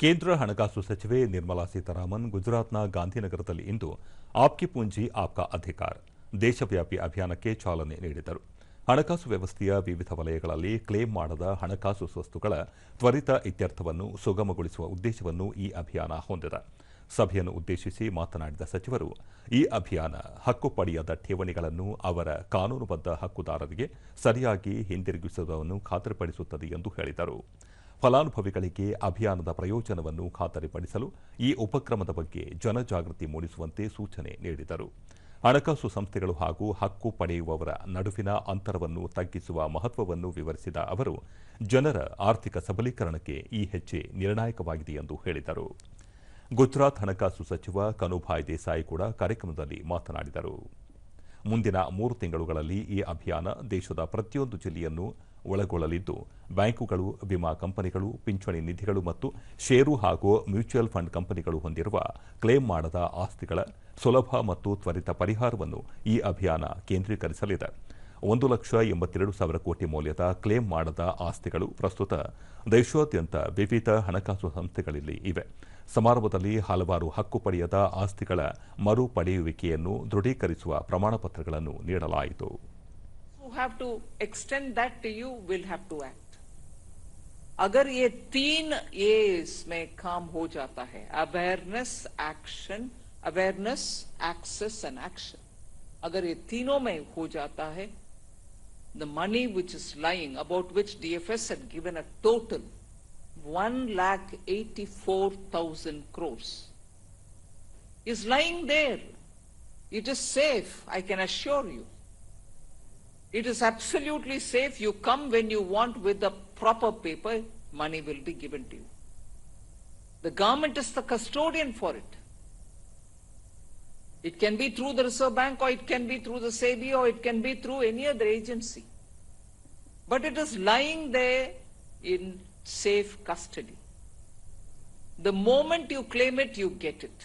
ಕೇಂದ್ರ ಹಣಕಾಸು ಸಚಿವೆ ನಿರ್ಮಲಾ ಸೀತಾರಾಮನ್ ಗುಜರಾತ್ನ ಗಾಂಧಿನಗರದಲ್ಲಿ ಇಂದು ಆಪ್ಕಿ ಪೂಂಜಿ ಆಪ್ಕಾ ಅಧಿಕಾರ್ ದೇಶವ್ಯಾಪಿ ಅಭಿಯಾನಕ್ಕೆ ಚಾಲನೆ ನೀಡಿದರು. ಹಣಕಾಸು ವ್ಯವಸ್ಥೆಯ ವಿವಿಧ ವಲಯಗಳಲ್ಲಿ ಕ್ಲೇಮ್ ಮಾಡದ ಹಣಕಾಸು ಸ್ವತ್ತುಗಳ ತ್ವರಿತ ಇತ್ಯರ್ಥವನ್ನು ಸುಗಮಗೊಳಿಸುವ ಉದ್ದೇಶವನ್ನು ಈ ಅಭಿಯಾನ ಹೊಂದಿದೆ. ಸಭೆಯನ್ನು ಉದ್ದೇಶಿಸಿ ಮಾತನಾಡಿದ ಸಚಿವರು, ಈ ಅಭಿಯಾನ ಹಕ್ಕು ಪಡೆಯದ ಠೇವಣಿಗಳನ್ನು ಅವರ ಕಾನೂನುಬದ್ಧ ಹಕ್ಕುದಾರರಿಗೆ ಸರಿಯಾಗಿ ಹಿಂದಿರುಗಿಸುವುದನ್ನು ಖಾತರಿಪಡಿಸುತ್ತದೆ ಎಂದು ಹೇಳಿದರು. ಫಲಾನುಭವಿಗಳಿಗೆ ಅಭಿಯಾನದ ಪ್ರಯೋಜನವನ್ನು ಖಾತರಿಪಡಿಸಲು ಈ ಉಪಕ್ರಮದ ಬಗ್ಗೆ ಜನಜಾಗೃತಿ ಮೂಡಿಸುವಂತೆ ಸೂಚನೆ ನೀಡಿದರು. ಹಣಕಾಸು ಸಂಸ್ಥೆಗಳು ಹಾಗೂ ಹಕ್ಕು ಪಡೆಯುವವರ ನಡುವಿನ ಅಂತರವನ್ನು ತಗ್ಗಿಸುವ ಮಹತ್ವವನ್ನು ವಿವರಿಸಿದ ಅವರು, ಜನರ ಆರ್ಥಿಕ ಸಬಲೀಕರಣಕ್ಕೆ ಈ ಹೆಜ್ಜೆ ನಿರ್ಣಾಯಕವಾಗಿದೆ ಎಂದು ಹೇಳಿದರು. ಗುಜರಾತ್ ಹಣಕಾಸು ಸಚಿವ ಕನುಭಾಯ್ ದೇಸಾಯಿ ಕೂಡ ಕಾರ್ಯಕ್ರಮದಲ್ಲಿ ಮಾತನಾಡಿದರು. ಮುಂದಿನ 3 ತಿಂಗಳುಗಳಲ್ಲಿ ಈ ಅಭಿಯಾನ ದೇಶದ ಪ್ರತಿಯೊಂದು ಜಿಲ್ಲೆಯನ್ನು ಒಳಗೊಳ್ಳಲಿದ್ದು, ಬ್ಯಾಂಕುಗಳು, ವಿಮಾ ಕಂಪನಿಗಳು, ಪಿಂಚಣಿ ನಿಧಿಗಳು ಮತ್ತು ಷೇರು ಹಾಗೂ ಮ್ಯೂಚುವಲ್ ಫಂಡ್ ಕಂಪನಿಗಳು ಹೊಂದಿರುವ ಕ್ಲೇಮ್ ಮಾಡದ ಆಸ್ತಿಗಳ ಸುಲಭ ಮತ್ತು ತ್ವರಿತ ಪರಿಹಾರವನ್ನು ಈ ಅಭಿಯಾನ ಕೇಂದ್ರೀಕರಿಸಲಿದೆ. 1,82,000 ಕೋಟಿ ಮೌಲ್ಯದ ಕ್ಲೇಮ್ ಮಾಡದ ಆಸ್ತಿಗಳು ಪ್ರಸ್ತುತ ದೇಶಾದ್ಯಂತ ವಿವಿಧ ಹಣಕಾಸು ಸಂಸ್ಥೆಗಳಲ್ಲಿ ಇವೆ. ಸಮಾರಂಭದಲ್ಲಿ ಹಲವಾರು ಹಕ್ಕು ಪಡೆಯದ ಆಸ್ತಿಗಳ ಮರು ಪಡೆಯುವಿಕೆಯನ್ನು ದೃಢೀಕರಿಸುವ ಪ್ರಮಾಣಪತ್ರಗಳನ್ನು ನೀಡಲಾಯಿತು. have to extend that to you will have to act. अगर ये 3 A's में काम हो जाता है, awareness, action, awareness, access and action. अगर ये तीनों में हो जाता है, the money which is lying, about which DFS had given a total 1,84,000 crores, is lying there. It is safe, I can assure you. It is absolutely safe. You come when you want with the proper paper, money will be given to you. The government is the custodian for it. It can be through the Reserve Bank, or it can be through the SEBI, or it can be through any other agency. But it is lying there in safe custody. The moment you claim it, you get it.